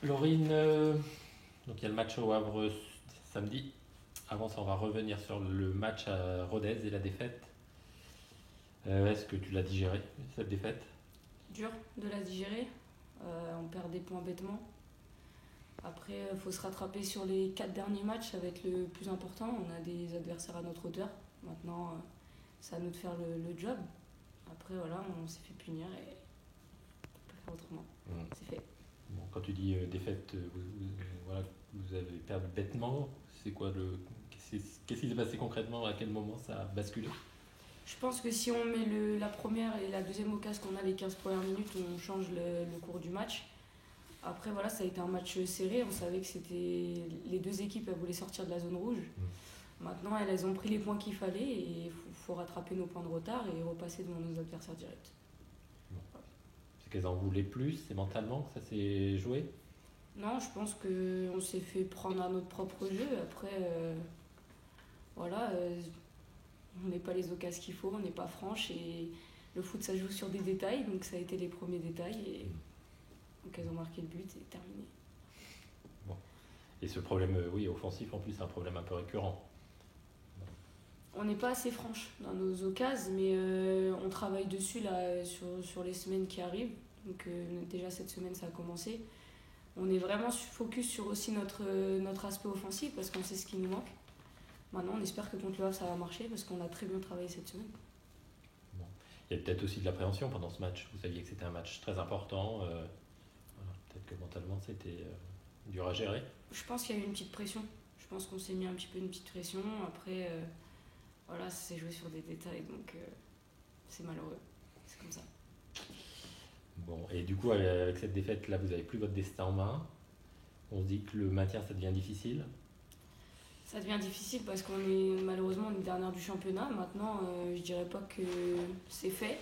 Laurine, donc il y a le match au Havre samedi. Avant ça, on va revenir sur le match à Rodez et la défaite. Est-ce que tu l'as digéré, cette défaite? Dur de la digérer. On perd des points bêtement. Après, il faut se rattraper sur les 4 derniers matchs, ça va être le plus important. On a des adversaires à notre hauteur. Maintenant, c'est à nous de faire le job. Après, voilà, on s'est fait punir et on peut faire autrement. C'est fait. Bon, quand tu dis défaite, voilà, vous avez perdu bêtement. C'est quoi qu'est-ce qui s'est passé concrètement? À quel moment ça a basculé? Je pense que si on met la première et la deuxième occasion qu'on a les 15 premières minutes, on change le cours du match. Après, voilà, ça a été un match serré. On savait que c'était les deux équipes, elles voulaient sortir de la zone rouge. Maintenant, elles ont pris les points qu'il fallait et il faut rattraper nos points de retard et repasser devant nos adversaires directs. Bon. C'est qu'elles en voulaient plus, c'est mentalement que ça s'est joué? Non, je pense qu'on s'est fait prendre à notre propre jeu. Après, voilà, on n'est pas les occasions qu'il faut, on n'est pas franche et le foot ça joue sur des détails, donc ça a été les premiers détails et donc elles ont marqué le but et terminé. Bon. Et ce problème, oui, offensif en plus, c'est un problème un peu récurrent. On n'est pas assez franche dans nos occasions, mais on travaille dessus là, sur les semaines qui arrivent. Donc déjà cette semaine ça a commencé. On est vraiment focus sur aussi notre aspect offensif parce qu'on sait ce qui nous manque. Maintenant on espère que contre le Havre ça va marcher parce qu'on a très bien travaillé cette semaine. Bon. Il y a peut-être aussi de l'appréhension pendant ce match. Vous saviez que c'était un match très important. Voilà, peut-être que mentalement c'était dur à gérer. Je pense qu'il y a eu une petite pression. Je pense qu'on s'est mis un petit peu une petite pression. Après, voilà, ça s'est joué sur des détails, donc c'est malheureux. C'est comme ça. Bon, et du coup, avec cette défaite, là, vous n'avez plus votre destin en main. On se dit que le maintien, ça devient difficile. Ça devient difficile parce qu'on est malheureusement une dernière du championnat. Maintenant, je dirais pas que c'est fait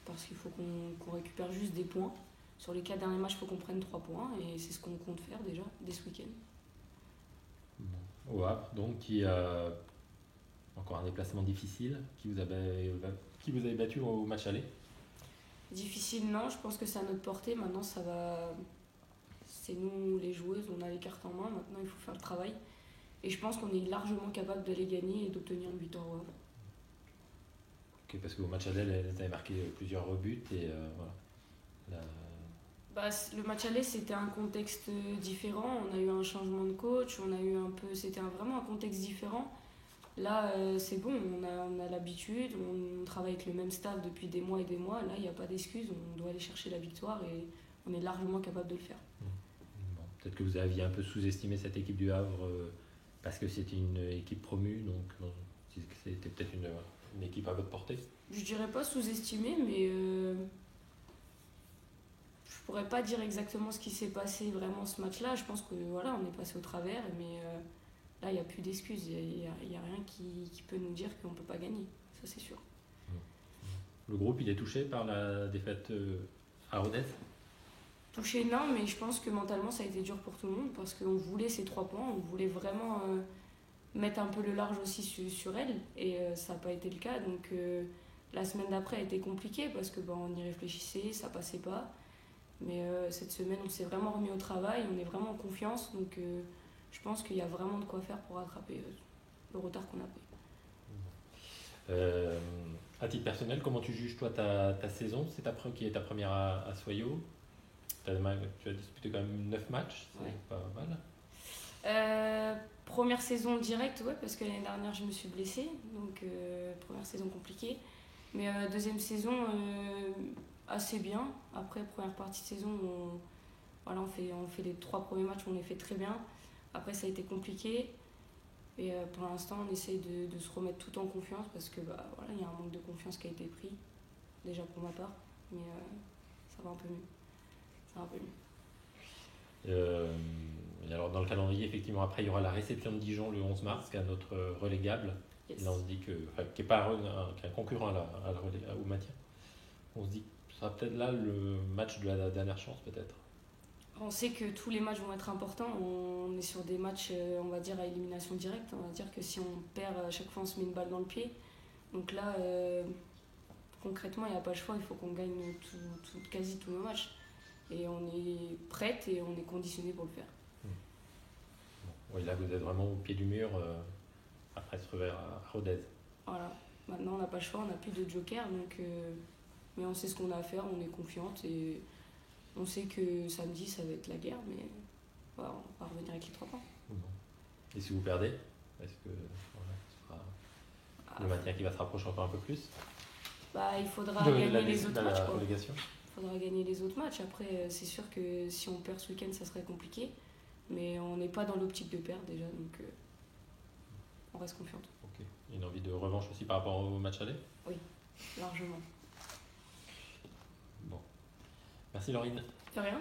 parce qu'il faut qu'on récupère juste des points. Sur les 4 derniers matchs, il faut qu'on prenne 3 points et c'est ce qu'on compte faire déjà dès ce week-end. Bon. Au Havre, donc, qui a encore un déplacement difficile, qui vous avez battu au match aller. Difficile, non, je pense que c'est à notre portée. Maintenant, ça va. C'est nous les joueuses, on a les cartes en main. Maintenant, il faut faire le travail. Et je pense qu'on est largement capable de les gagner et d'obtenir une victoire au Havre. Ok, parce qu'au match aller, elles avaient marqué plusieurs rebuts et voilà. Bah, le match aller, c'était un contexte différent. On a eu un changement de coach, c'était vraiment un contexte différent. Là, c'est bon, on a l'habitude, on travaille avec le même staff depuis des mois et des mois. Là, il n'y a pas d'excuse, on doit aller chercher la victoire et on est largement capable de le faire. Bon, peut-être que vous aviez un peu sous-estimé cette équipe du Havre parce que c'était une équipe promue, donc c'était peut-être une équipe à votre portée. Je dirais pas sous-estimé, mais je pourrais pas dire exactement ce qui s'est passé vraiment ce match-là. Je pense que voilà, on est passé au travers, mais là, il n'y a plus d'excuses. Il n'y a rien qui peut nous dire qu'on ne peut pas gagner. Ça, c'est sûr. Le groupe, il est touché par la défaite à Rodez. Touché, non, mais je pense que mentalement, ça a été dur pour tout le monde parce qu'on voulait ces 3 points. On voulait vraiment mettre un peu le large aussi sur elle et ça n'a pas été le cas. Donc la semaine d'après a été compliquée parce que on y réfléchissait, ça passait pas. Mais cette semaine, on s'est vraiment remis au travail, on est vraiment en confiance. Donc je pense qu'il y a vraiment de quoi faire pour rattraper le retard qu'on a pris. À titre personnel, comment tu juges toi ta saison? C'est qui est ta première à Soyaux. Tu as disputé quand même 9 matchs, c'est Ouais. pas mal. Première saison directe, ouais, parce que l'année dernière je me suis blessée, donc première saison compliquée. Mais deuxième saison assez bien. Après, première partie de saison, voilà, on fait les 3 premiers matchs, on les fait très bien. Après, ça a été compliqué. Et pour l'instant, on essaye de se remettre tout en confiance parce que voilà, il y a un manque de confiance qui a été pris, déjà pour ma part. Mais ça va un peu mieux. Ça va un peu mieux. Et alors dans le calendrier, effectivement, après il y aura la réception de Dijon le 11 mars, qui est notre relégable. Yes. Et là on se dit que, enfin, qui est pas qui est un concurrent au maintien. On se dit que ce sera peut-être là le match de la dernière chance peut-être. On sait que tous les matchs vont être importants. On est sur des matchs, on va dire, à élimination directe. On va dire que si on perd, à chaque fois, on se met une balle dans le pied. Donc là, concrètement, il n'y a pas le choix. Il faut qu'on gagne quasi tous nos matchs. Et on est prête et on est conditionné pour le faire. Bon, oui, là, vous êtes vraiment au pied du mur après ce revers à Rodez. Voilà. Maintenant, on n'a pas le choix, on n'a plus de joker. Donc, mais on sait ce qu'on a à faire, on est confiante. Et on sait que samedi, ça va être la guerre. Mais voilà, on va revenir avec les 3 points. Bon. Et si vous perdez, est-ce que voilà, ce sera le maintien qui va se rapprocher encore un peu plus Il faudra gagner les autres matchs. Relégation. Il faudra gagner les autres matchs. Après, c'est sûr que si on perd ce week-end, ça serait compliqué. Mais on n'est pas dans l'optique de perdre déjà. Donc, on reste confiante. Ok. Une envie de revanche aussi par rapport au match aller ? Oui, largement. Bon. Merci Laurine. De rien.